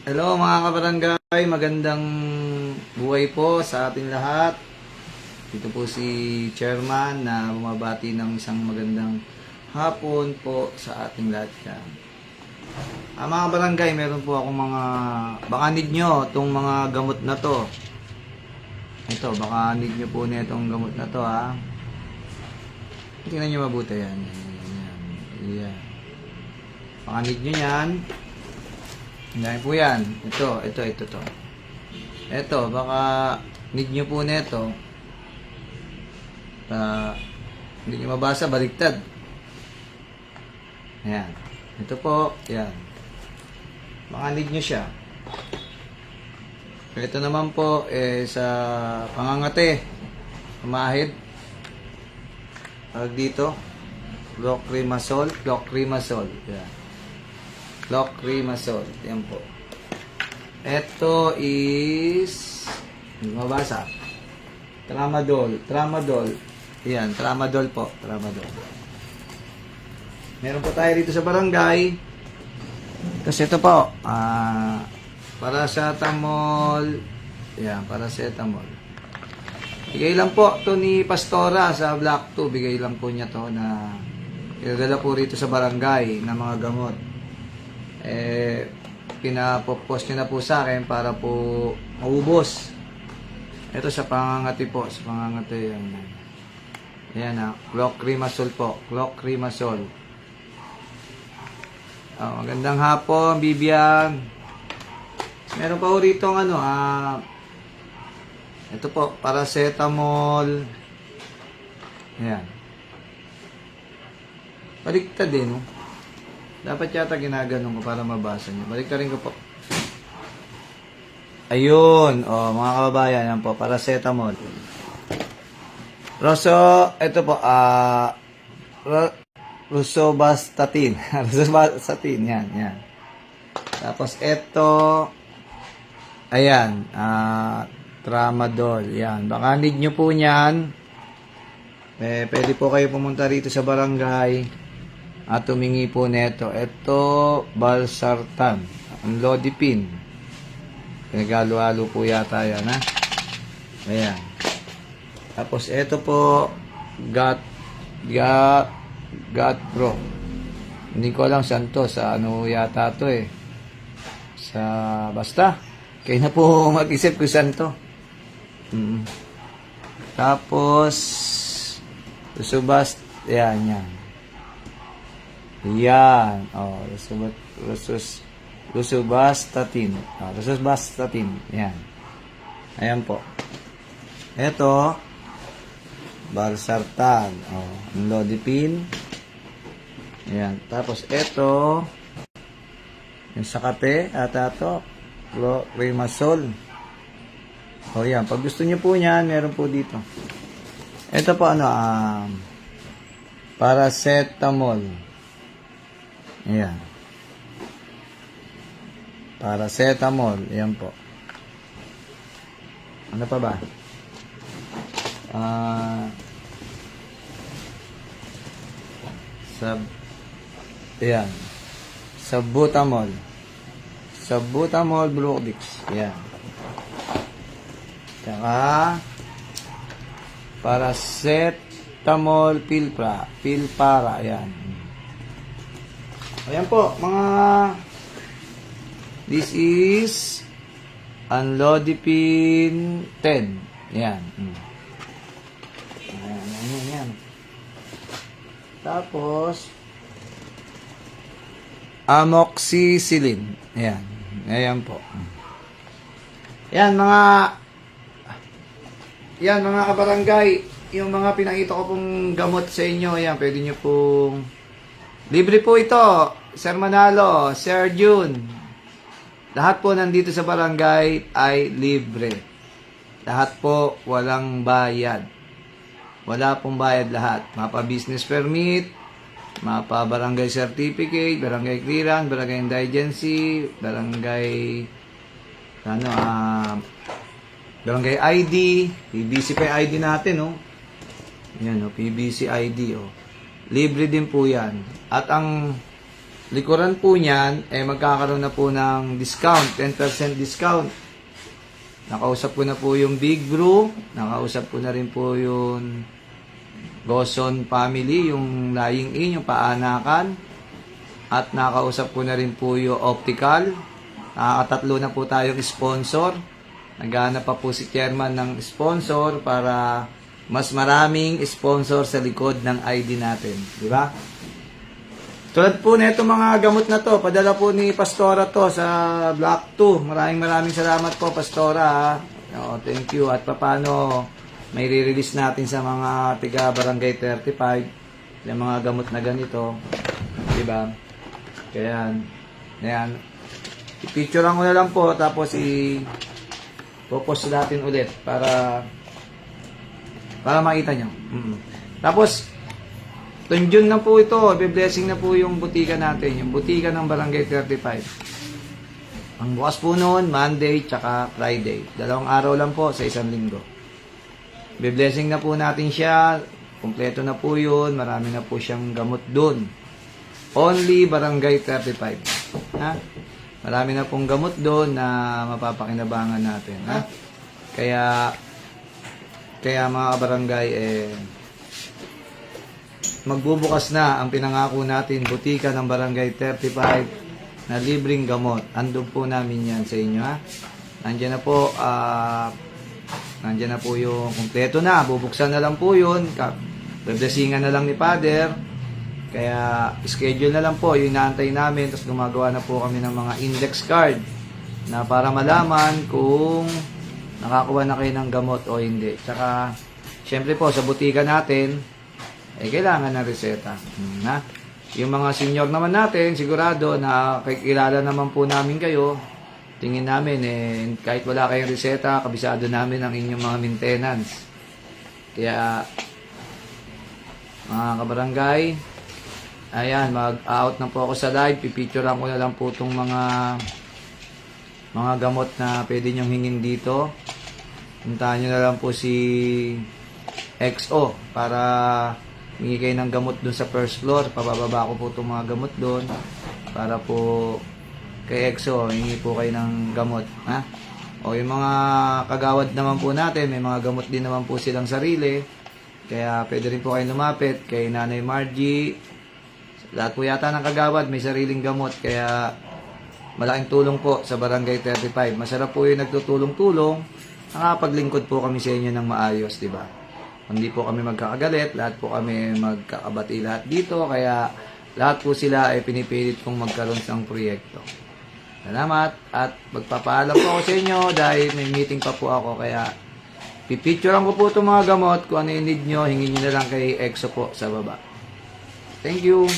Hello mga kabarangay, magandang buhay po sa ating lahat. Dito po si Chairman na bumabati ng isang magandang hapon po sa ating lahat yan. Mga kabarangay, meron po akong mga, baka need nyo itong mga gamot na to. Ito, baka need nyo po na itong gamot na to ha. Tingnan nyo mabuti yan. Yan. Baka need nyo yan. Dahil po yan. Ito. Ito, baka need nyo po na ito. Hindi nyo mabasa, baliktad. Ayan. Ito po, yan. Baka need nyo siya. Ito naman po, sa pangangate. Pamahid. Dito. Clocrimazole. Yan. Clocrimazole. Yan po. Ito is hindi mabasa. Tramadol. Yan, tramadol po. Meron po tayo dito sa barangay. Kasi ito po, paracetamol. Yan, paracetamol. Bigay lang po to ni Pastora sa Block 2. Bigay lang po niya to na iladala po rito sa barangay na mga gamot. Pinapopost niya na po sa akin para po maubos. Ito sa pangangati po. Yan na. Clocrimazole po. Magandang hapon, Bibian. Meron pa po rito ito po, paracetamol. Ayan. Baliktad din, no? Dapat yata ginaganon ko para mabasa niyo. Baliktarin ko po. Ayun. Mga kababayan, yan po, paracetamol. Ito po, rosuvastatin. Yan. Tapos ito, ayan, tramadol. Yan. Baka need nyo po yan. Pwede po kayo pumunta rito sa barangay at tumingi po neto. Ito, valsartan. Ang lodipine. Pinagalo-halo po yata yan, ha? Ayan. Tapos ito po, gut pro. Hindi ko alam saan to. Sa ano yata to eh. Basta. Kayo na po mag-isip kung saan to. Tapos, yan. Yan. Rosuvastatin. Yan. Ayan po. Ito, valsartan. Lodipine. Ayan. Tapos ito, yung sa kape, ito, clocrimazole. Yan. Pag gusto nyo po yan, meron po dito. Ito po, paracetamol. Ayan. Paracetamol. Ayan po. Ano pa ba? Ayan. Salbutamol. Blue-Dix. Ayan. Saka paracetamol pilpara. Ayan. Ayan po, this is Anlodipine 10. Ayan. Ayan. Tapos, amoxicillin. Ayan po. Yan mga kabarangay, yung mga pinakita ko pong gamot sa inyo, ayan, pwede nyo pong libre po ito, Sir Manalo, Sir June. Lahat po nandito sa barangay ay libre. Lahat po walang bayad. Wala pong bayad lahat. Mapa business permit, mapa barangay certificate, barangay clearance, barangay indigency, barangay barangay ID, PBC pa yung ID natin, Yan, PBC ID, Libre din po yan. At ang likuran po niyan, magkakaroon na po ng discount, 10% discount. Nakausap ko na po yung Big Brew, nakausap ko na rin po yung Goson family, yung Lying In, yung paanakan, at nakausap ko na rin po yung Optical. Nakakatatlo na po tayong sponsor. Naghahanap pa po si chairman ng sponsor para mas maraming sponsor sa likod ng ID natin. Di ba? Tulad po na itong mga gamot na to, padala po ni Pastora to sa Block 2. Maraming salamat po, Pastora. Thank you. At paano may re-release natin sa mga tiga Barangay 35 yung mga gamot na ganito. Diba? Kaya, ayan. I-picturean ko na lang po, tapos i-post natin ulit para makita nyo. Tapos, tunjun na po ito, i-blessing na po yung butika natin, yung butika ng Barangay 35. Ang bukas po noon, Monday tsaka Friday. 2 araw lang po sa isang linggo. I-blessing na po natin siya, kumpleto na po yun, marami na po siyang gamot dun. Only Barangay 35. Ha? Marami na pong gamot doon na mapapakinabangan natin. Ha? Kaya mga kabarangay, magbubukas na ang pinangako natin, butika ng Barangay 35 na libreng gamot. Andun po namin yan sa inyo. Ha? Nandiyan na po yung kumpleto na. Bubuksan na lang po yun. Blessingan na lang ni Father. Kaya schedule na lang po. Yung inaantay namin. Tapos gumagawa na po kami ng mga index card na para malaman kung nakakuha na kayo ng gamot o hindi. Tsaka, syempre po, sa butika natin, kailangan ng reseta. Ha? Yung mga senior naman natin, sigurado na kilala naman po namin kayo. Tingin namin, kahit wala kayong reseta, kabisado namin ang inyong mga maintenance. Kaya, mga kabarangay, ayan, mag-out na po ako sa live. Pipicturean ko na lang po itong mga gamot na pwede nyong hingin dito. Puntahan nyo na lang po si XO para hingi kayo ng gamot dun sa first floor. Pabababa ko po itong mga gamot dun para po kay EXO, hingi po kayo ng gamot. Ha? O yung mga kagawad naman po natin, may mga gamot din naman po silang sarili. Kaya pwede rin po kayo lumapit kay Nanay Margie. Lahat po yata ng kagawad may sariling gamot. Kaya malaking tulong po sa Barangay 35. Masarap po yung nagtutulong-tulong. Nakapaglingkod po kami sa inyo ng maayos, di ba? Hindi po kami magkakagalit, lahat po kami magkakabati lahat dito, kaya lahat po sila ay pinipilit kong magkaroon ng proyekto. Salamat at magpapaalam po ako sa inyo dahil may meeting pa po ako, kaya pipicturean ko po itong mga gamot. Kung ano yung need nyo, hingin nyo na lang kay EXO po sa baba. Thank you!